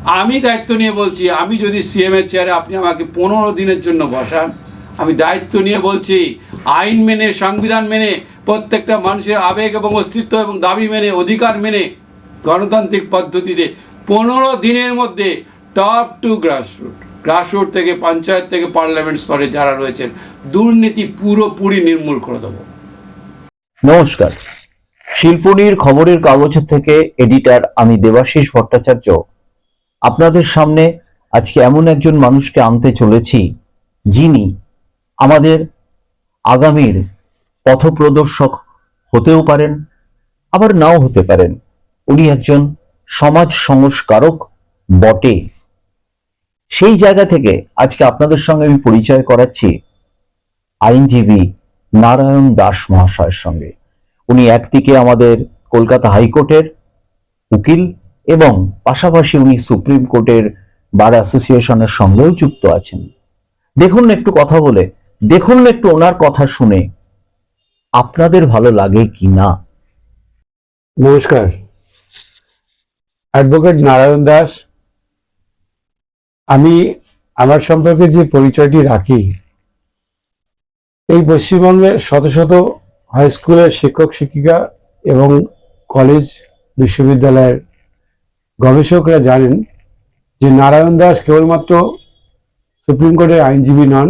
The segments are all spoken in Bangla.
আমি দায়িত্ব নিয়ে বলছি, আমি যদি সিএমের চেয়ারে আপনি আমাকে 15 দিনের জন্য বসান, আমি দায়িত্ব নিয়ে বলছি, আইন মেনে, সংবিধান মেনে, প্রত্যেকটা মানুষের আবেগ এবং অস্তিত্ব এবং দাবি মেনে, অধিকার মেনে, গণতান্ত্রিক পদ্ধতিতে 15 দিনের মধ্যে টপ টু গ্রাসরুট থেকে পঞ্চায়েত থেকে পার্লামেন্ট স্তরে যারা রয়েছেন দুর্নীতি পুরোপুরি নির্মূল করে দেবো। নমস্কার, শিল্পনীর খবরের কাগজ থেকে এডিটর আমি দেবাশিস ভট্টাচার্য আপনাদের সামনে আজকে এমন একজন মানুষকে আনতে চলেছি যিনি আমাদের আগামীর পথপ্রদর্শক হতেও পারেন, আবার নাও হতে পারেন। উনি একজন সমাজ সংস্কারক বটে। সেই জায়গা থেকে আজকে আপনাদের সঙ্গে আমি পরিচয় করাচ্ছি আইনজীবী নারায়ণ দাস মহাশয়ের সঙ্গে। উনি একদিকে আমাদের কলকাতা হাইকোর্টের উকিল এবং পাশাপাশি উনি সুপ্রিম কোর্টের বার অ্যাসোসিয়েশনের সঙ্গেও যুক্ত আছেন। দেখুন একটু কথা বলে, দেখুন একটু ওনার কথা শুনে আপনাদের ভালো লাগে কি না। নমস্কার, অ্যাডভোকেট নারায়ণ দাস। আমি আমার সম্পর্কে যে পরিচয়টি রাখি, এই পশ্চিমবঙ্গের শত শত হাই স্কুলের শিক্ষক শিক্ষিকা এবং কলেজ বিশ্ববিদ্যালয়ের গবেষকরা জানেন যে নারায়ণ দাস কেবলমাত্র সুপ্রিম কোর্টের আইনজীবী নন,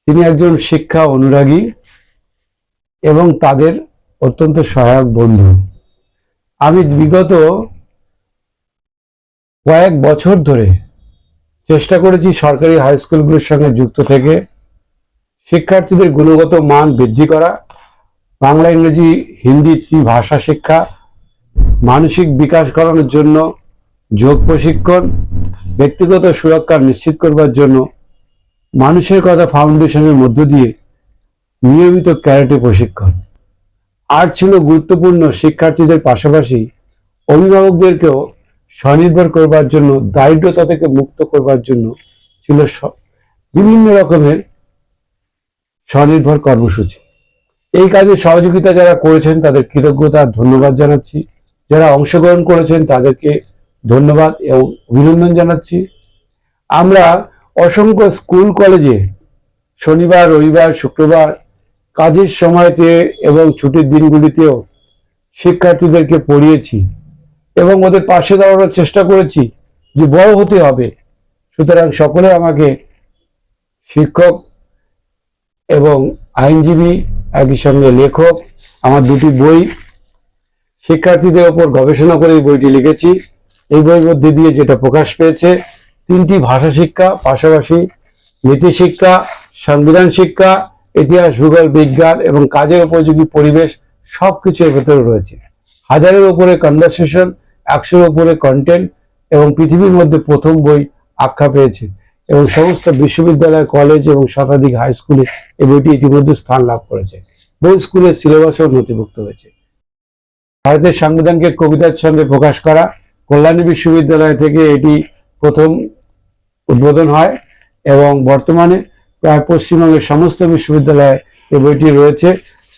তিনি একজন শিক্ষা অনুরাগী এবং তাদের অত্যন্ত সহায়ক বন্ধু। আমি বিগত কয়েক বছর ধরে চেষ্টা করেছি সরকারি হাই স্কুলগুলোর সঙ্গে যুক্ত থেকে শিক্ষার্থীদের গুণগত মান বৃদ্ধি করা, বাংলা, ইংরেজি, হিন্দি ভাষা শিক্ষা, মানসিক বিকাশ করানোর জন্য যোগ প্রশিক্ষণ, ব্যক্তিগত সুরক্ষা নিশ্চিত করবার জন্য মানুষের কথা ফাউন্ডেশনের মধ্য দিয়ে নিয়মিত ক্যারাটে প্রশিক্ষণ। আর ছিল গুরুত্বপূর্ণ, শিক্ষার্থীদের পাশাপাশি অভিভাবকদেরকেও স্বনির্ভর করবার জন্য, দারিদ্রতা থেকে মুক্ত করবার জন্য ছিল বিভিন্ন রকমের স্বনির্ভর কর্মসূচি। এই কাজে সহযোগিতা যারা করেছেন তাদের কৃতজ্ঞতা ধন্যবাদ জানাচ্ছি, যারা অংশগ্রহণ করেছেন তাদেরকে ধন্যবাদ এবং অভিনন্দন জানাচ্ছি। আমরা অসংখ্য স্কুল কলেজে শনিবার, রবিবার, শুক্রবার কাজের সময়তে এবং ছুটির দিনগুলিতেও শিক্ষার্থীদেরকে পড়িয়েছি এবং ওদের পাশে দাঁড়ানোর চেষ্টা করেছি যে বড় হতে হবে। সুতরাং সকলে আমাকে শিক্ষক এবং আইনজীবী, একই সঙ্গে লেখক। আমার দুটি বই শিক্ষার্থীদের ওপর গবেষণা করে এই বইটি লিখেছি। এই বইয়ের মধ্যে দিয়ে যেটা প্রকাশ পেয়েছে, 3টি ভাষা শিক্ষা, পাশাপাশি নীতি শিক্ষা, সংবিধান শিক্ষা, ইতিহাস, ভূগোল, বিজ্ঞান এবং কাজের উপযোগী পরিবেশ সবকিছু এর ভেতরে রয়েছে। 1000-এর উপরে কনভারসেশন, 100-এর উপরে কন্টেন্ট এবং পৃথিবীর মধ্যে প্রথম বই আখ্যা পেয়েছে এবং সমস্ত বিশ্ববিদ্যালয়, কলেজ এবং শতাধিক হাই স্কুলে এই বইটি ইতিমধ্যে স্থান লাভ করেছে। বহু স্কুলের সিলেবাসও নথিভুক্ত হয়েছে। ভারতের সংবিধানকে কবিতার ছন্দে প্রকাশ করা, কল্যাণী বিশ্ববিদ্যালয় থেকে এটি প্রথম উদ্বোধন হয় এবং বর্তমানে প্রায় পশ্চিমবঙ্গের সমস্ত বিশ্ববিদ্যালয়ে এই বইটি রয়েছে।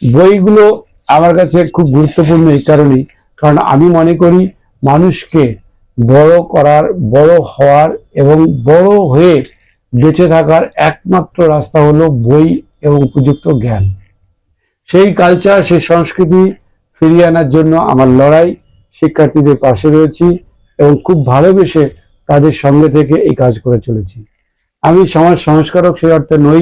বইগুলো আমার কাছে খুব গুরুত্বপূর্ণ এই কারণেই, কারণ আমি মনে করি মানুষকে বড় করার, বড় হওয়ার এবং বড় হয়ে বেঁচে থাকার একমাত্র রাস্তা হলো বই এবং উপযুক্ত জ্ঞান। সেই কালচার, সেই সংস্কৃতি ফিরিয়ে আনার জন্য আমার লড়াই। শিক্ষার্থীদের পাশে রয়েছি এবং খুব ভালোবেসে তাদের সঙ্গে থেকে এই কাজ করে চলেছি। আমি সমাজ সংস্কারক সেই অর্থে নই।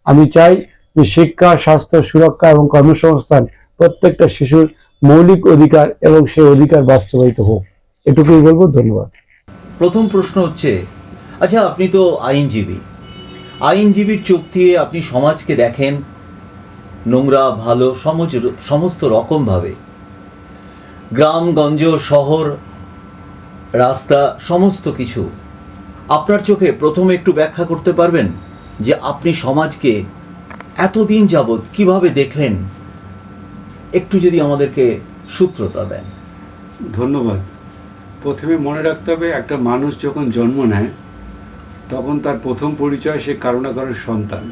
আমি চাই যে শিক্ষা, স্বাস্থ্য, সুরক্ষা এবং কর্মসংস্থান প্রত্যেকটা শিশুর মৌলিক অধিকার এবং সেই অধিকার বাস্তবায়িত হোক। এটুকুই বলবো। ধন্যবাদ। প্রথম প্রশ্ন হচ্ছে, আচ্ছা আপনি তো আইনজীবী, আইনজীবীর চোখ দিয়ে আপনি সমাজকে দেখেন নোংরা, ভালো, সমস্ত রকমভাবে, গ্রামগঞ্জ, শহর, রাস্তা, সমস্ত কিছু আপনার চোখে। প্রথমে একটু ব্যাখ্যা করতে পারবেন যে আপনি সমাজকে এতদিন যাবৎ কিভাবে দেখলেন? একটু যদি আমাদেরকে সূত্রটা দেন। ধন্যবাদ। প্রথমে মনে রাখতে হবে, একটা মানুষ যখন জন্ম নেয় তখন তার প্রথম পরিচয় সে কারো না কারোর সন্তান।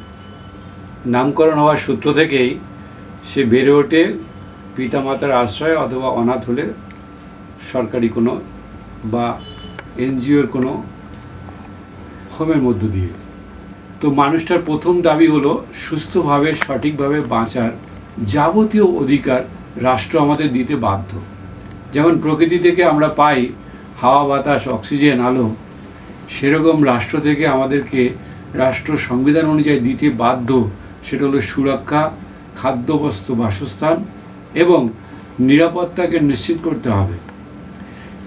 নামকরণ হওয়ার সূত্র থেকেই সে বেড়ে ওঠে পিতামাতার আশ্রয়, অথবা অনাথ হলে সরকারি কোনো বা এনজিওর কোনো হোমের মধ্য দিয়ে। তো মানুষটার প্রথম দাবি হলো সুস্থভাবে সঠিকভাবে বাঁচার যাবতীয় অধিকার রাষ্ট্র আমাদের দিতে বাধ্য। যেমন প্রকৃতি থেকে আমরা পাই হাওয়া, বাতাস, অক্সিজেন, আলো, সেরকম রাষ্ট্র থেকে আমাদেরকে রাষ্ট্র সংবিধান অনুযায়ী দিতে বাধ্য। সেটা হলো সুরক্ষা, খাদ্য, বস্ত্র, বাসস্থান এবং নিরাপত্তাকে নিশ্চিত করতে হবে।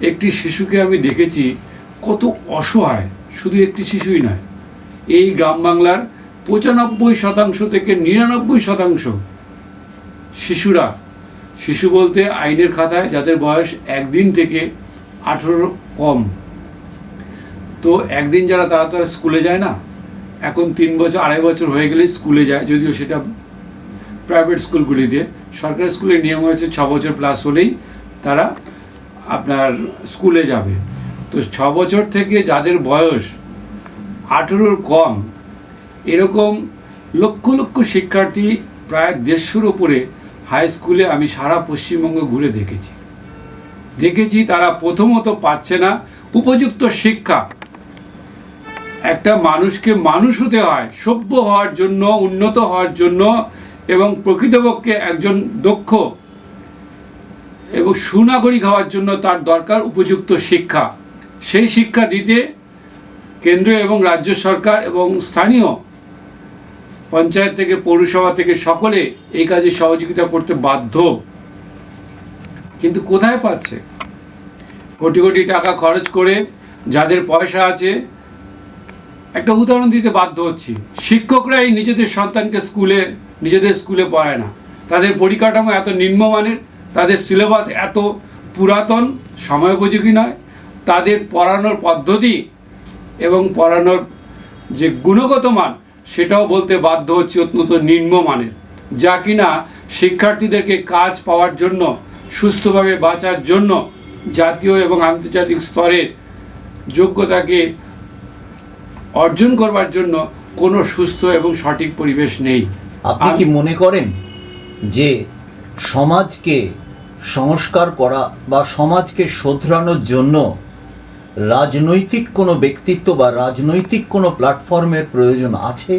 একটি শিশুকে আমি দেখেছি কত অসহায়, শুধু একটি শিশুই নয়, এই গ্রাম বাংলার 95% থেকে 99% শিশুরা, শিশু বলতে আইনের খাতায় যাদের বয়স 1 দিন থেকে 18 কম, তো একদিন যারা তারা স্কুলে যায় না, এখন 3 বছর 2.5 বছর হয়ে গেলে স্কুলে যায়, যদিও সেটা প্রাইভেট স্কুলগুলিতে। সরকারি স্কুলের নিয়ম হয়েছে 6 বছর প্লাস হলেই তারা আপনার স্কুলে যাবে। তো 6 বছর থেকে যাদের বয়স 18 কম, এরকম লক্ষ লক্ষ শিক্ষার্থী, প্রায় 150-র উপরে হাই স্কুলে আমি সারা পশ্চিমবঙ্গ ঘুরে দেখেছি তারা প্রথমত পাচ্ছে না উপযুক্ত শিক্ষা। একটা মানুষকে মানুষ হতে হয়, সভ্য হওয়ার জন্য, উন্নত হওয়ার জন্য এবং প্রকৃতপক্ষে একজন দক্ষ এবং সুনাগরিক হওয়ার জন্য তার দরকার উপযুক্ত শিক্ষা। সেই শিক্ষা দিতে কেন্দ্র এবং রাজ্য সরকার এবং স্থানীয় পঞ্চায়েত থেকে পৌরসভা থেকে সকলে এই কাজে সহযোগিতা করতে বাধ্য। কিন্তু কোথায় পাচ্ছে? কোটি কোটি টাকা খরচ করে যাদের পয়সা আছে। একটা উদাহরণ দিতে বাধ্য হচ্ছি, শিক্ষকরাই নিজেদের সন্তানকে নিজেদের স্কুলে পড়ায় না। তাদের পরিকাঠামো এত নিম্নমানের, তাদের সিলেবাস এত পুরাতন, সময়োপযোগী নয়, তাদের পড়ানোর পদ্ধতি এবং পড়ানোর যে গুণগত মান সেটাও বলতে বাধ্য হচ্ছে অত্যন্ত নিম্নমানের, যা কিনা শিক্ষার্থীদেরকে কাজ পাওয়ার জন্য, সুস্থভাবে বাঁচার জন্য জাতীয় এবং আন্তর্জাতিক স্তরের যোগ্যতাকে অর্জন করবার জন্য কোনো সুস্থ এবং সঠিক পরিবেশ নেই। আপনি কি মনে করেন যে সমাজকে সংস্কার করা বা সমাজকে শোধরানোর জন্য রাজনৈতিক কোনো ব্যক্তিত্ব বা রাজনৈতিক কোনো প্ল্যাটফর্মের প্রয়োজন আছে?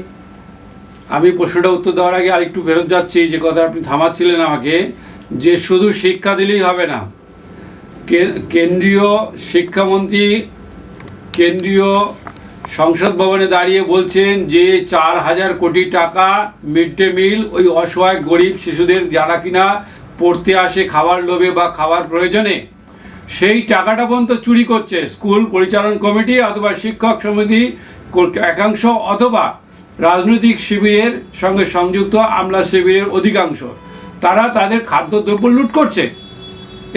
আমি প্রশ্নটা উত্তর দেওয়ার আগে আরেকটু ফেরত যাচ্ছি, যে কথা আপনি থামাচ্ছিলেন আমাকে, যে শুধু শিক্ষা দিলেই হবে না। কেন্দ্রীয় শিক্ষামন্ত্রী কেন্দ্রীয় সংসদ ভবনে দাঁড়িয়ে বলছেন যে 4,000 কোটি টাকা মিড ডে মিল ওই অসহায় গরিব শিশুদের যারা কিনা পড়তে আসে খাবার লোভে বা খাবার প্রয়োজনে, সেই টাকাটা পর্যন্ত চুরি করছে স্কুল পরিচালন কমিটি অথবা শিক্ষক সমিতি একাংশ অথবা রাজনৈতিক শিবিরের সঙ্গে সংযুক্ত আমলা শিবিরের অধিকাংশ। তারা তাদের খাদ্যদ্রব্য লুট করছে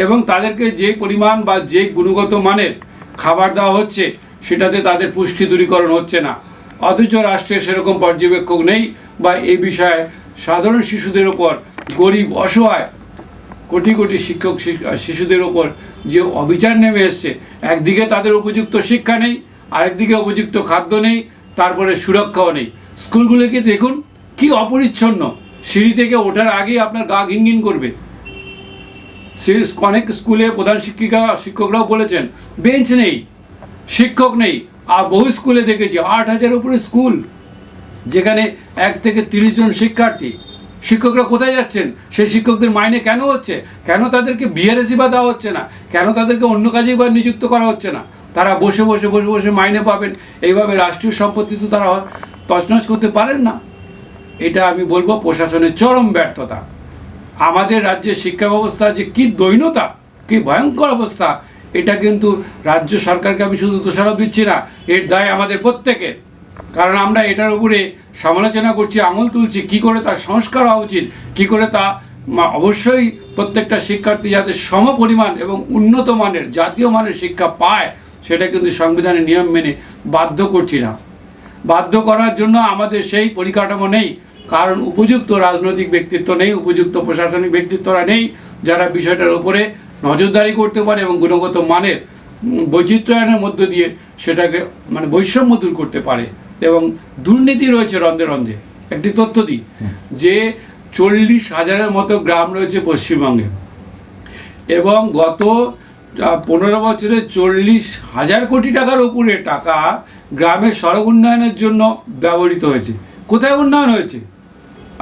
এবং তাদেরকে যে পরিমাণ বা যে গুণগত মানের খাবার দেওয়া হচ্ছে সেটাতে তাদের পুষ্টি দূরীকরণ হচ্ছে না। অথচ রাষ্ট্রের সেরকম পর্যবেক্ষক নেই বা এই বিষয়ে সাধারণ শিশুদের ওপর, গরিব অসহায় কোটি কোটি শিশুদের ওপর যে অবিচার নেমে এসছে, একদিকে তাদের উপযুক্ত শিক্ষা নেই, আরেকদিকে উপযুক্ত খাদ্য নেই, তারপরে সুরক্ষাও নেই। স্কুলগুলোকে দেখুন কি অপরিচ্ছন্ন, সিঁড়ি থেকে ওঠার আগেই আপনার গা ঘিনঘিন করবে। অনেক স্কুলে প্রধান শিক্ষকরাও বলেছেন বেঞ্চ নেই, শিক্ষক নেই। আর বহু স্কুলে দেখেছি 8,000 উপরে স্কুল, যেখানে 1 থেকে 30 জন শিক্ষার্থী। শিক্ষকরা কোথায় যাচ্ছেন? সেই শিক্ষকদের মাইনে কেন হচ্ছে? কেন তাদেরকে বিআরএসি বা দেওয়া হচ্ছে না? কেন তাদেরকে অন্য কাজে বা নিযুক্ত করা হচ্ছে না? তারা বসে বসে মাইনে পাবেন, এইভাবে রাষ্ট্রীয় সম্পত্তি তো তারা তছনছ করতে পারেন না। এটা আমি বলবো প্রশাসনের চরম ব্যর্থতা। আমাদের রাজ্যের শিক্ষা ব্যবস্থা যে কী দৈন্যতা, কী ভয়ঙ্কর অবস্থা, এটা কিন্তু রাজ্য সরকারকে আমি শুধু দোষারোপ দিচ্ছি না, এর দায় আমাদের প্রত্যেকের। কারণ আমরা এটার উপরে সমালোচনা করছি, আঙুল তুলছি, কী করে তার সংস্কার হওয়া উচিত, কী করে তা অবশ্যই প্রত্যেকটা শিক্ষার্থী যাতে সম পরিমাণ এবং উন্নত মানের জাতীয় মানের শিক্ষা পায়, সেটা কিন্তু সংবিধানের নিয়ম মেনে বাধ্য করছি না। বাধ্য করার জন্য আমাদের সেই পরিকাঠামো নেই, কারণ উপযুক্ত রাজনৈতিক ব্যক্তিত্ব নেই, উপযুক্ত প্রশাসনিক ব্যক্তিত্বরা নেই যারা বিষয়টার উপরে নজরদারি করতে পারে এবং গুণগত মানের বৈচিত্র্যায়নের মধ্য দিয়ে সেটাকে বৈষম্য দূর করতে পারে। এবং দুর্নীতি রয়েছে রন্ধে রন্ধে। একটি তথ্য দিই যে 40,000-এর মতো গ্রাম রয়েছে পশ্চিমবঙ্গে এবং গত 15 বছরে 40,000 কোটি টাকার উপরে টাকা গ্রামের সড়ক উন্নয়নের জন্য ব্যবহৃত হয়েছে। কোথায় উন্নয়ন হয়েছে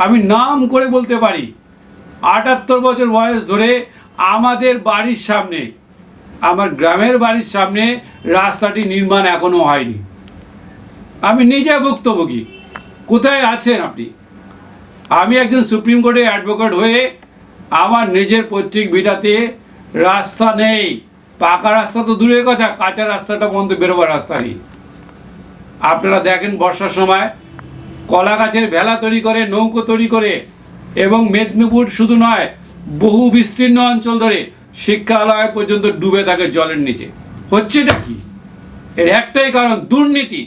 আমি নাম করে বলতে পারি। 78 বছর বয়স ধরে আমাদের বাড়ির সামনে, আমার গ্রামের বাড়ির সামনে রাস্তাটি নির্মাণ এখনো হয়নি। আমি নিজে ভুক্তভোগী। কোথায় আছেন আপনি? আমি একজন সুপ্রিম কোর্টের অ্যাডভোকেট হয়ে আমার নিজের পৈতৃক ভিটাতে রাস্তা নেই। পাকা রাস্তা তো দূরের কথা, কাঁচা রাস্তাটা বন্ধ, বেরোবার রাস্তা নেই। আপনারা দেখেন বর্ষার সময় কলা গাছের ভেলা তৈরি করে, নৌকো তৈরি করে, এবং মেদিনীপুর শুধু নয় বহু বিস্তীর্ণ অঞ্চল ধরে শিক্ষালয় পর্যন্ত ডুবে থাকে জলের নিচে। হচ্ছেটা কি? এর একটাই কারণ, দুর্নীতি।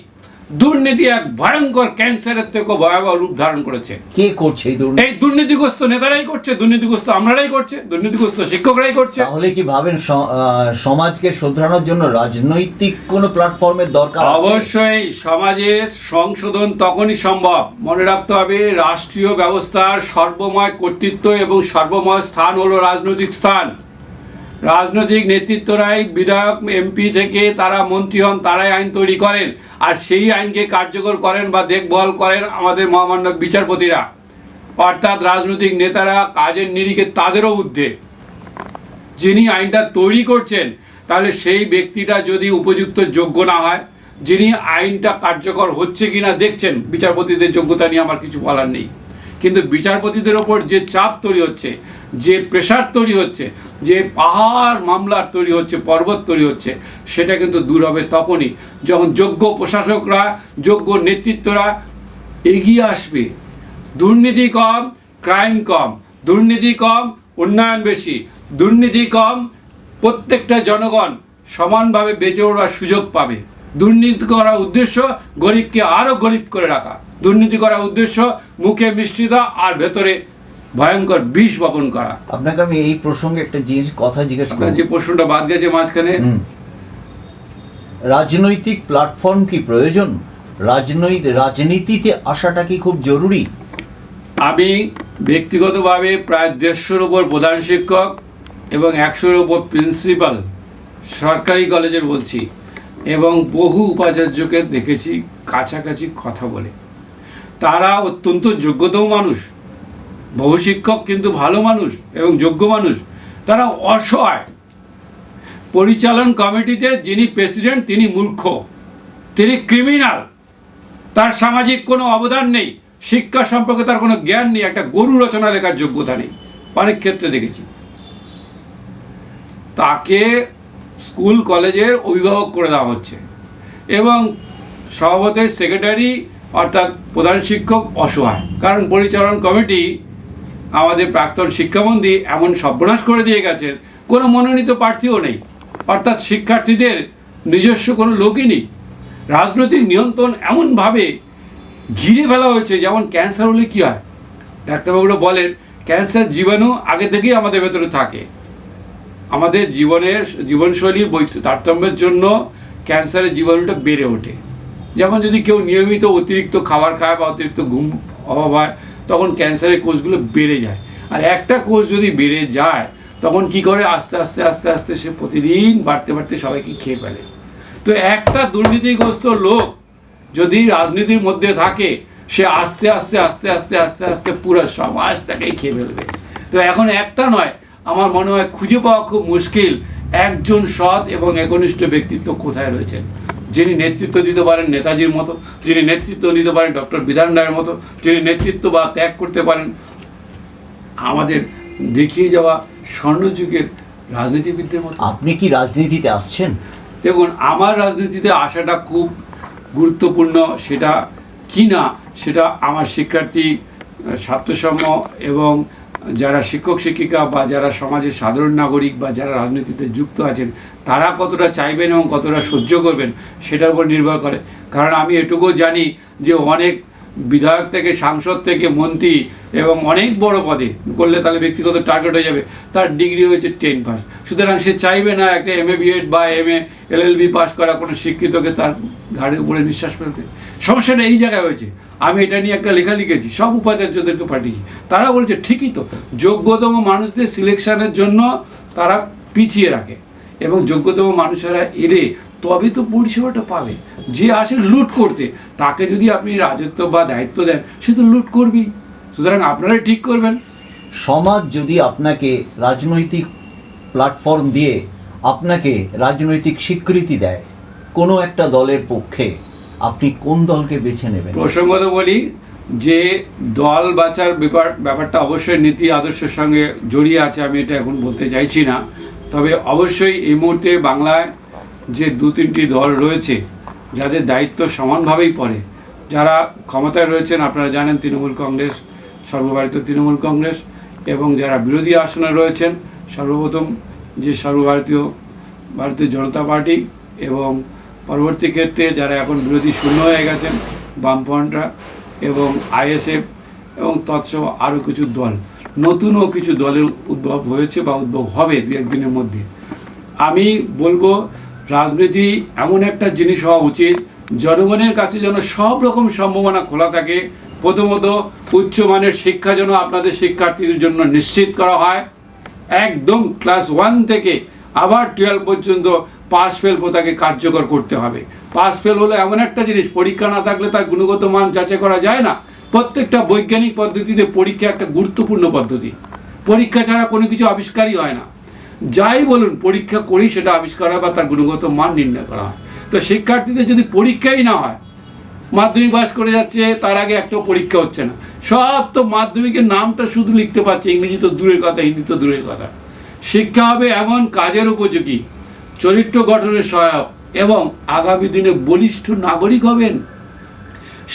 দুর্নীতি এক ভয়ঙ্কর ক্যান্সারের থেকে ভয়াবহ রূপ ধারণ করেছে। কে করছে এই দুর্নীতি? এই দুর্নীতিগ্রস্ত নেতারাই করছে, দুর্নীতিগ্রস্ত আমরাই করছে, দুর্নীতিগ্রস্ত শিক্ষকরাই করছে। তাহলে কি ভাবেন সমাজকে শুধরানোর জন্য রাজনৈতিক কোনো প্ল্যাটফর্মের দরকার আছে? অবশ্যই সমাজের সংশোধন তখনই সম্ভব। মনে রাখতে হবে, রাষ্ট্রীয় ব্যবস্থার সর্বময় কর্তৃত্ব এবং সর্বময় স্থান হলো রাজনৈতিক স্থান। রাজনৈতিক নেতৃত্বরাই, বিধায়ক এমপি থেকে তারা মন্ত্রী হন, তারাই আইন তৈরি করেন, আর সেই আইনকে কার্যকর করেন বা দেখভাল করেন আমাদের মহামান্য বিচারপতিরা। অর্থাৎ রাজনৈতিক নেতারা কাজের নিরিখে তাদেরও ঊর্ধ্বে। যিনি আইনটা তৈরি করছেন, তাহলে সেই ব্যক্তিটা যদি উপযুক্ত যোগ্য না হয়, যিনি আইনটা কার্যকর হচ্ছে কিনা দেখছেন, বিচারপতিদের যোগ্যতা নিয়ে আমার কিছু বলার নেই। কিন্তু বিচারপতিদের ওপর যে চাপ তৈরি হচ্ছে, যে প্রেশার তৈরি হচ্ছে, যে পাহাড় মামলার তৈরি হচ্ছে, পর্বত তৈরি হচ্ছে, সেটা কিন্তু দূর হবে তখনই যখন যোগ্য প্রশাসকরা, যোগ্য নেতৃত্বরা এগিয়ে আসবে। দুর্নীতি কম, ক্রাইম কম, দুর্নীতি কম, উন্নয়ন বেশি, দুর্নীতি কম, প্রত্যেকটা জনগণ সমানভাবে বেঁচে ওঠার সুযোগ পাবে। দুর্নীতি করার উদ্দেশ্য গরিবকে আরও গরিব করে রাখা, দুর্নীতি করার উদ্দেশ্য মুখে মিষ্টিতা আর ভেতরে ভয়ঙ্কর বিষ বপন করা। আপনাকে আমি এই প্রসঙ্গে একটা কথা জিজ্ঞেস করব। যে প্রশ্নটা বাদ গেছে মাঝখানে, রাজনৈতিক প্ল্যাটফর্ম কি প্রয়োজন? রাজনীতিতে আসাটা কি খুব জরুরি? আমি ব্যক্তিগতভাবে প্রায় 150-র ওপর প্রধান শিক্ষক এবং 100-র ওপর প্রিন্সিপাল সরকারি কলেজের বলছি, এবং বহু উপাচার্যকে দেখেছি কাছাকাছি কথা বলে। তারা অত্যন্ত যোগ্যতম মানুষ, বহু শিক্ষক কিন্তু ভালো মানুষ এবং যোগ্য মানুষ। তারা অসহায়। পরিচালন কমিটিতে যিনি প্রেসিডেন্ট তিনি মূর্খ, তিনি ক্রিমিনাল, তার সামাজিক কোনো অবদান নেই, শিক্ষা সম্পর্কে তার কোনো জ্ঞান নেই, একটা গরু রচনা লেখার যোগ্যতা নেই। অনেক ক্ষেত্রে দেখেছি। তাকে স্কুল কলেজের অভিভাবক করে দেওয়া হচ্ছে, এবং সভাপতির সেক্রেটারি অর্থাৎ প্রধান শিক্ষক অসহায়। কারণ পরিচালন কমিটি, আমাদের প্রাক্তন শিক্ষামন্ত্রী এমন সর্বনাশ করে দিয়ে গেছেন, কোনো মনোনীত প্রার্থীও নেই, অর্থাৎ শিক্ষার্থীদের নিজস্ব কোনো লোকই নেই। রাজনৈতিক নিয়ন্ত্রণ এমনভাবে ঘিরে ফেলা হয়েছে, যেমন ক্যান্সার হলে কী হয়, ডাক্তারবাবুরা বলেন ক্যান্সার জীবাণু আগে থেকেই আমাদের ভেতরে থাকে। আমাদের জীবনশৈলীর তারতম্যের জন্য ক্যান্সারের জীবাণুটা বেড়ে ওঠে। যেমন যদি কেউ নিয়মিত অতিরিক্ত খাবার খায় বা অতিরিক্ত ঘুম অভাব হয়, তখন ক্যান্সারের কোষগুলো বেড়ে যায়। আর একটা কোষ যদি বেড়ে যায়, তখন কি করে আস্তে আস্তে আস্তে আস্তে সে প্রতিদিন বাড়তে বাড়তে সবাইকে খেয়ে ফেলে। তো একটা দুর্নীতিগ্রস্ত লোক যদি রাজনীতির মধ্যে থাকে, সে আস্তে আস্তে আস্তে আস্তে আস্তে আস্তে পুরো সমাজটাকেই খেয়ে ফেলবে। তো এখন একটা নয়, আমার মনে হয় খুঁজে পাওয়া খুব মুশকিল একজন সৎ এবং একনিষ্ঠ ব্যক্তিত্ব কোথায় রয়েছেন, যিনি নেতৃত্ব দিতে পারেন নেতাজির মতো, যিনি নেতৃত্ব নিতে পারেন ডক্টর বিধান রায়ের মতো, যিনি নেতৃত্ব বা ত্যাগ করতে পারেন আমাদের দেখিয়ে যাওয়া স্বর্ণযুগের রাজনীতিবিদদের মতো। আপনি কি রাজনীতিতে আসছেন? দেখুন, আমার রাজনীতিতে আসাটা খুব গুরুত্বপূর্ণ, সেটা কি না সেটা আমার শিক্ষার্থী, ছাত্রসম এবং যারা শিক্ষক শিক্ষিকা বা যারা সমাজের সাধারণ নাগরিক বা যারা রাজনীতিতে যুক্ত আছেন, তারা কতটা চাইবেন এবং কতটা সহ্য করবেন সেটার উপর নির্ভর করে। কারণ আমি এটুকুও জানি যে অনেক বিধায়ক থেকে, সাংসদ থেকে, মন্ত্রী এবং অনেক বড় পদে করলে তাহলে ব্যক্তিগত টার্গেট হয়ে যাবে, তার ডিগ্রি হয়েছে 10 পাস। সুতরাং সে চাইবে না একটা MA BEd বা MA LLB পাস করা কোনো শিক্ষিতকে তার ঘাড়ের উপরে নিঃশ্বাস ফেলতে। সমস্যাটা এই জায়গায় হয়েছে। আমি এটা নিয়ে একটা লেখা লিখেছি, সব উপাচার্যদেরকে পাঠিয়েছি। তারা বলছে ঠিকই তো, যোগ্যতম মানুষদের সিলেকশনের জন্য তারা পিছিয়ে রাখে, এবং যোগ্যতম মানুষেরা এলে তবে তো পরিষেবাটা পাবে। যে আসে লুট করতে, তাকে যদি আপনি রাজত্ব বা দায়িত্ব দেন, সে তো লুট করবেই। সুতরাং আপনারাই ঠিক করবেন। সমাজ যদি আপনাকে রাজনৈতিক প্ল্যাটফর্ম দিয়ে আপনাকে রাজনৈতিক স্বীকৃতি দেয় কোনো একটা দলের পক্ষে, আপনি কোন দলকে বেছে নেবেন? প্রসঙ্গত বলি যে দল বাঁচার ব্যাপারটা অবশ্যই নীতি আদর্শের সঙ্গে জড়িয়ে আছে, আমি এটা এখন বলতে চাইছি না। তবে অবশ্যই এই মুহূর্তে বাংলায় যে 2-3টি দল রয়েছে যাদের দায়িত্ব সমানভাবেই পড়ে, যারা ক্ষমতায় রয়েছেন আপনারা জানেন, তৃণমূল কংগ্রেস, সর্বভারতীয় তৃণমূল কংগ্রেস, এবং যারা বিরোধী আসনে রয়েছেন সর্বপ্রথম যে সর্বভারতীয় ভারতীয় জনতা পার্টি, এবং পরবর্তী ক্ষেত্রে যারা এখন বিরোধী শূন্য হয়ে গেছেন বামফ্রন্টরা, এবং আইএসএফ, এবং তৎসহ আরও কিছু দল, নতুনও কিছু দলের উদ্ভব হয়েছে বা উদ্ভব হবে 2-1 দিনের মধ্যে। আমি বলবো রাজনীতি এমন একটা জিনিস হওয়া উচিত জনগণের কাছে যেন সব রকম সম্ভাবনা খোলা থাকে। প্রথমত উচ্চমানের শিক্ষা যেন আপনাদের শিক্ষার্থীদের জন্য নিশ্চিত করা হয়, একদম ক্লাস 1 থেকে আবার 12 পর্যন্ত পাস ফেল প্রথাকে কার্যকর করতে হবে। পাস ফেল হলো এমন একটা জিনিস, পরীক্ষা না থাকলে তার গুণগত মান যাচাই করা যায় না। প্রত্যেকটা বৈজ্ঞানিক পদ্ধতিতে পরীক্ষা একটা গুরুত্বপূর্ণ পদ্ধতি। পরীক্ষা ছাড়া কোনো কিছু আবিষ্কারই হয় না। যাই বলুন, পরীক্ষা করেই সেটা আবিষ্কার হয় বা তার গুণগত মান নির্ণয় করা হয়। তো শিক্ষার্থীদের যদি পরীক্ষাই না হয়, মাধ্যমিক পাস করে যাচ্ছে, তার আগে একটা পরীক্ষা হচ্ছে না, সব তো মাধ্যমিকের নামটা শুধু লিখতে পারছে, ইংরেজি তো দূরের কথা, হিন্দি তো দূরের কথা। শিক্ষা হবে এমন কাজের উপযোগী, চরিত্র গঠনের সহায়ক, এবং আগামী দিনে বলিষ্ঠ নাগরিক হবেন।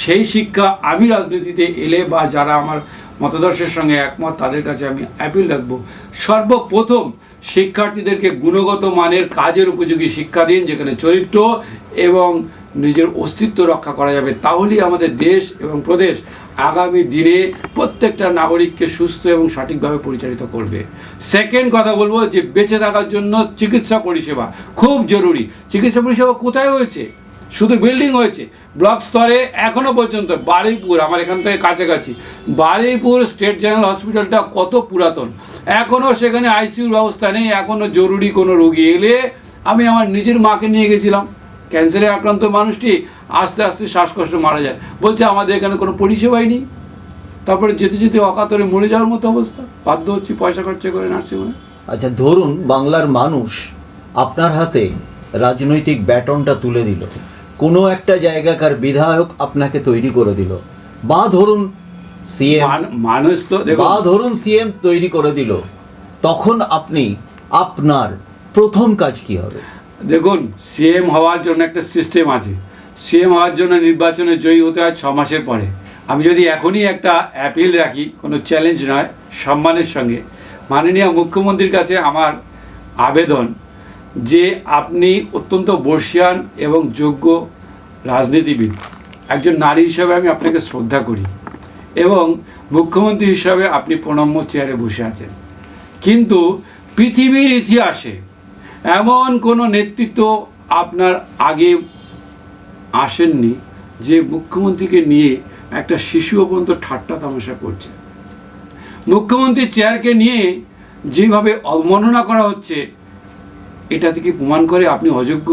সেই শিক্ষা আমি রাজনীতিতে এলে বা যারা আমার মতাদর্শের সঙ্গে একমত তাদের কাছে আমি অ্যাপিল রাখবো, সর্বপ্রথম শিক্ষার্থীদেরকে গুণগত মানের কাজের উপযোগী শিক্ষা দিন, যেখানে চরিত্র এবং নিজের অস্তিত্ব রক্ষা করা যাবে। তাহলেই আমাদের দেশ এবং প্রদেশ আগামী দিনে প্রত্যেকটা নাগরিককে সুস্থ এবং সঠিকভাবে পরিচালিত করবে। সেকেন্ড কথা বলবো যে বেঁচে থাকার জন্য চিকিৎসা পরিষেবা খুব জরুরি। চিকিৎসা পরিষেবা কোথায় হয়েছে? শুধু বিল্ডিং হয়েছে, ব্লক স্তরে এখনও পর্যন্ত। বারুইপুর, আমার এখান থেকে কাছাকাছি, বারুইপুর স্টেট জেনারেল হসপিটালটা কত পুরাতন, এখনও সেখানে আইসিইউর ব্যবস্থা নেই। এখনও জরুরি কোনো রোগী এলে, আমি আমার নিজের মাকে নিয়ে গেছিলাম, ক্যান্সারে আক্রান্ত মানুষটি আস্তে আস্তে শ্বাসকষ্ট মারা যায়, বলছে আমাদের এখানে কোনো পরিষেবাই নেই। তারপরে যেতে যেতে অকাতরে মরে যাওয়ার মতো অবস্থা, বাধ্য হচ্ছি পয়সা খরচা করে নার্সিংহোমে। আচ্ছা, ধরুন বাংলার মানুষ আপনার হাতে রাজনৈতিক ব্যাটনটা তুলে দিল, কোনো একটা জায়গাকার বিধায়ক আপনাকে তৈরি করে দিল, বা ধরুন সিএম, মানুষ তো বা ধরুন সিএম তৈরি করে দিল, তখন আপনি আপনার প্রথম কাজ কি হবে? দেখুন, সিএম হওয়ার জন্য একটা সিস্টেম আছে। সিএম হওয়ার জন্য নির্বাচনে জয়ী হতে হয় 6 মাসের পরে। আমি যদি এখনই একটা অ্যাপিল রাখি, কোনো চ্যালেঞ্জ নয়, সম্মানের সঙ্গে মাননীয় মুখ্যমন্ত্রীর কাছে আমার আবেদন যে আপনি অত্যন্ত বর্ষিয়ান এবং যোগ্য রাজনীতিবিদ, একজন নারী হিসাবে আমি আপনাকে শ্রদ্ধা করি, এবং মুখ্যমন্ত্রী হিসাবে আপনি প্রণম্য চেয়ারে বসে আছেন। কিন্তু পৃথিবীর ইতিহাসে এমন কোনো নেতৃত্ব আপনার আগে আসেননি যে মুখ্যমন্ত্রীকে নিয়ে একটা শিশুও পর্যন্ত ঠাট্টা তামাশা করছে। মুখ্যমন্ত্রীর চেয়ারকে নিয়ে যেভাবে অবমাননা করা হচ্ছে, এটা থেকে প্রমাণ করে আপনি অযোগ্য।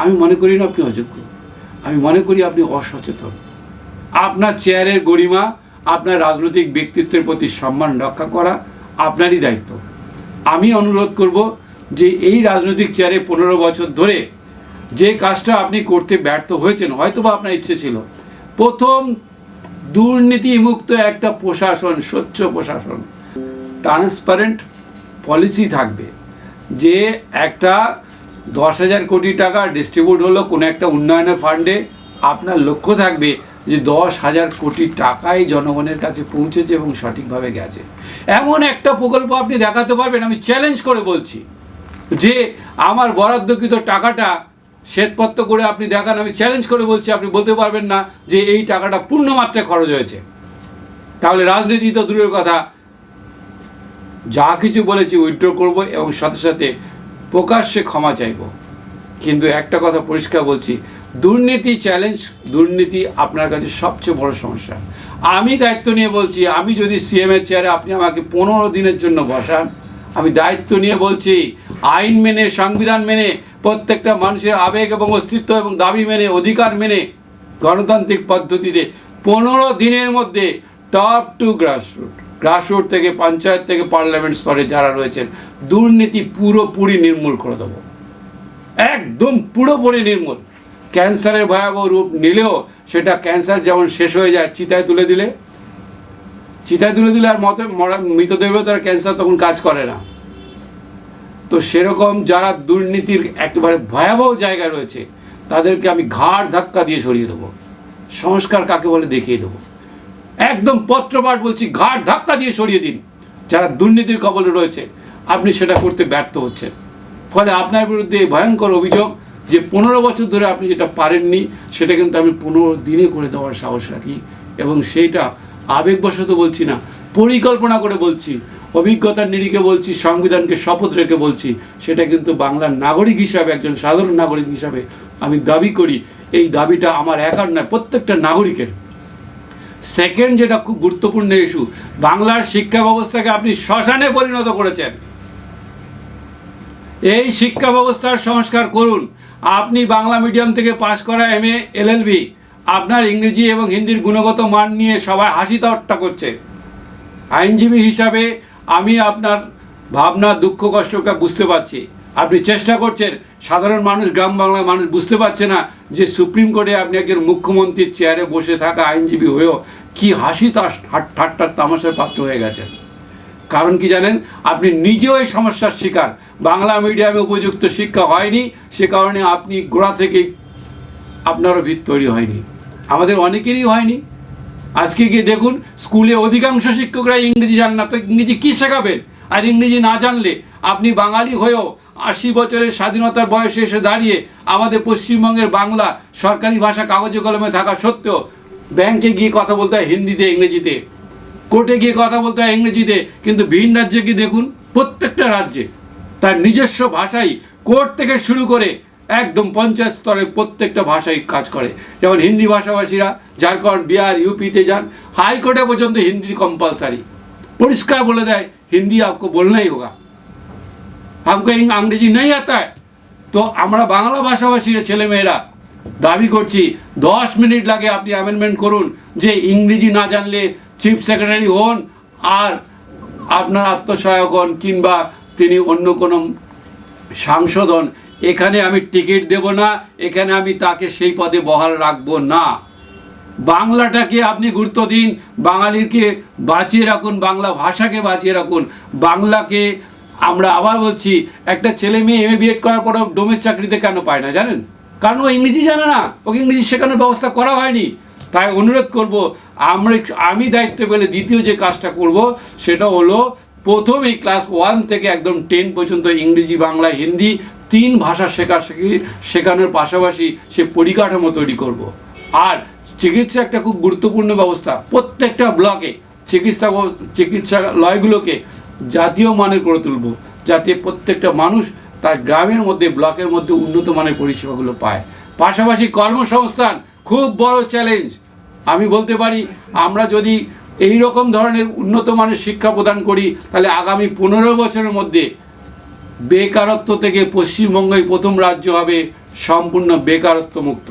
আমি মনে করি না আপনি অযোগ্য, আমি মনে করি আপনি অসচেতন। আপনার চেয়ারের গরিমা, আপনার রাজনৈতিক ব্যক্তিত্বের প্রতি সম্মান রক্ষা করা আপনারই দায়িত্ব। আমি অনুরোধ করব যে এই রাজনৈতিক চেয়ারে 15 বছর ধরে যে কাজটা আপনি করতে ব্যর্থ হয়েছেন, হয়তো বা আপনার ইচ্ছে ছিল, প্রথম দুর্নীতিমুক্ত একটা প্রশাসন, স্বচ্ছ প্রশাসন, ট্রান্সপারেন্ট পলিসি থাকবে, যে একটা 10,000 কোটি টাকা ডিস্ট্রিবিউট হলো কোনো একটা উন্নয়নের ফান্ডে, আপনার লক্ষ্য থাকবে যে 10,000 কোটি টাকাই জনগণের কাছে পৌঁছেছে এবং সঠিকভাবে গেছে। এমন একটা প্রকল্প আপনি দেখাতে পারবেন, আমি চ্যালেঞ্জ করে বলছি, যে আমার বরাদ্দকৃত টাকাটা শ্বেতপত্র করে আপনি দেখান, আমি চ্যালেঞ্জ করে বলছি আপনি বলতে পারবেন না যে এই টাকাটা পূর্ণমাত্রায় খরচ হয়েছে। তাহলে রাজনীতি তো দূরের কথা, যা কিছু বলেছি উইথড্র করব এবং সাথে সাথে প্রকাশ্যে ক্ষমা চাইব। কিন্তু একটা কথা পরিষ্কার বলছি, দুর্নীতি চ্যালেঞ্জ, দুর্নীতি আপনার কাছে সবচেয়ে বড় সমস্যা। আমি দায়িত্ব নিয়ে বলছি, আমি যদি সিএমের চেয়ারে আপনি আমাকে 15 দিনের জন্য বসান, আমি দায়িত্ব নিয়ে বলছি আইন মেনে, সংবিধান মেনে, প্রত্যেকটা মানুষের আবেগ এবং অস্তিত্ব এবং দাবি মেনে, অধিকার মেনে, গণতান্ত্রিক পদ্ধতিতে 15 দিনের মধ্যে টপ টু গ্রাসরুট থেকে পঞ্চায়েত থেকে পার্লামেন্ট স্তরে যারা রয়েছেন দুর্নীতি পুরোপুরি নির্মূল করে দেবো, একদম পুরোপুরি নির্মূল। ক্যান্সারের ভয়াবহ রূপ নিলেও সেটা ক্যান্সার যেমন শেষ হয়ে যায় চিতায় তুলে দিলে আর মৃতদেহেও তার ক্যান্সার তখন কাজ করে না। তো সেরকম যারা দুর্নীতির একেবারে ভয়াবহ জায়গায় রয়েছে তাদেরকে আমি ঘাড় ধাক্কা দিয়ে সরিয়ে দেবো, সংস্কার কাকে বলে দেখিয়ে দেবো, একদম পত্রপাঠ বলছি, ঘাড় ধাক্কা দিয়ে সরিয়ে দিন। যারা দুর্নীতির কবলে রয়েছে আপনি সেটা করতে ব্যর্থ হচ্ছেন, ফলে আপনার বিরুদ্ধে এই ভয়ঙ্কর অভিযোগ যে 15 বছর ধরে আপনি যেটা পারেননি সেটা কিন্তু আমি 15 দিনে করে দেওয়ার সাহস রাখি, এবং সেইটা আবেগবশত বলছি না, পরিকল্পনা করে বলছি, অভিজ্ঞতার নিরিখে বলছি, সংবিধানকে শপথ রেখে বলছি। সেটা কিন্তু বাংলার নাগরিক হিসাবে, একজন সাধারণ নাগরিক হিসাবে আমি দাবি করি, এই দাবিটা আমার একার নয়, প্রত্যেকটা নাগরিকের। সেকেন্ড যেটা খুব গুরুত্বপূর্ণ ইস্যু, বাংলার শিক্ষা ব্যবস্থাকে আপনি শ্মশানে পরিণত করেছেন। এই শিক্ষা ব্যবস্থার সংস্কার করুন। আপনি বাংলা মিডিয়াম থেকে পাশ করা MA LLB, আপনার ইংরেজি এবং হিন্দির গুণগত মান নিয়ে সবাই হাসি ঠাট্টা করছে। আইনজীবী হিসাবে আমি আপনার ভাবনা, দুঃখ, কষ্টটা বুঝতে পারছি। আপনি চেষ্টা করছেন, সাধারণ মানুষ, গ্রাম বাংলার মানুষ বুঝতে পারছে না যে সুপ্রিম কোর্টে আপনি একজন মুখ্যমন্ত্রীর চেয়ারে বসে থাকা আইনজীবী হয়েও কি হাসি ঠাট্টার তামাশার পাত্র হয়ে গেছেন। কারণ কি জানেন, আপনি নিজেও এই সমস্যার শিকার। বাংলা মিডিয়ামে উপযুক্ত শিক্ষা হয়নি, সে কারণে আপনি গোড়া থেকেই আপনারও ভিত তৈরি হয়নি, আমাদের অনেকেরই হয়নি। আজকে গিয়ে দেখুন, স্কুলে অধিকাংশ শিক্ষকরা ইংরেজি জানেন না, তো ইংরেজি কী শেখাবেন? আর ইংরেজি না জানলে আপনি বাঙালি হয়েও 80 বছরের স্বাধীনতার বয়সে এসে দাঁড়িয়ে আমাদের পশ্চিমবঙ্গের বাংলা সরকারি ভাষা কাগজে কলমে থাকা সত্ত্বেও ব্যাংকে গিয়ে কথা বলতে হয় হিন্দিতে, ইংরেজিতে, কোর্টে গিয়ে কথা বলতে হয় ইংরেজিতে। কিন্তু ভিন রাজ্যে গিয়ে দেখুন, প্রত্যেকটা রাজ্যে তার নিজস্ব ভাষাই, কোর্ট থেকে শুরু করে একদম পঞ্চায়েত স্তরে প্রত্যেকটা ভাষাই কাজ করে। যেমন হিন্দি ভাষাভাষীরা ঝাড়খণ্ড, বিহার, ইউপিতে যান, হাইকোর্টে পর্যন্ত হিন্দি কম্পালসারি, পরিষ্কার বলে দেয় হিন্দি आपको बोलना ही होगा, हमको अंग्रेजी नहीं आता है। তো আমরা বাংলা ভাষাভাষীরা ছেলেমেয়েরা দাবি করছি 10 মিনিট লাগে আপনি অ্যামেন্ডমেন্ট করুন যে ইংরেজি না জানলে চিফ সেক্রেটারি হন আর আপনার আত্মসহায়ক হন কিংবা তিনি অন্য কোনো সাংসদ হন, এখানে আমি টিকিট দেব না, এখানে আমি তাকে সেই পদে বহাল রাখবো না। বাংলাটাকে আপনি গুরুত্ব দিন, বাঙালিকে বাঁচিয়ে রাখুন, বাংলা ভাষাকে বাঁচিয়ে রাখুন। বাংলাকে আমরা আবার বলছি, একটা ছেলে মেয়ে MA BEd করার পরেও ডোমের চাকরিতে কেন পায় না জানেন? কারণ ও ইংরেজি জানে না, ওকে ইংরেজি শেখানোর ব্যবস্থা করা হয়নি। তাই অনুরোধ করব, আমি দায়িত্ব পেলে দ্বিতীয় যে কাজটা করব সেটা হলো প্রথমেই ক্লাস 1 থেকে একদম 10 পর্যন্ত ইংরেজি, বাংলা, হিন্দি 3 ভাষা শেখানোর পাশাপাশি সে পরিকাঠামো তৈরি করব। আর চিকিৎসা একটা খুব গুরুত্বপূর্ণ ব্যবস্থা, প্রত্যেকটা ব্লকে চিকিৎসালয়গুলোকে জাতীয় মানের করে তুলব, যাতে প্রত্যেকটা মানুষ তার গ্রামের মধ্যে, ব্লকের মধ্যে উন্নত মানের পরিষেবাগুলো পায়। পাশাপাশি কর্মসংস্থান খুব বড় চ্যালেঞ্জ। আমি বলতে পারি, আমরা যদি এই রকম ধরনের উন্নত মানের শিক্ষা প্রদান করি তাহলে আগামী 15 বছরের মধ্যে বেকারত্ব থেকে পশ্চিমবঙ্গই প্রথম রাজ্য হবে সম্পূর্ণ বেকারত্ব মুক্ত।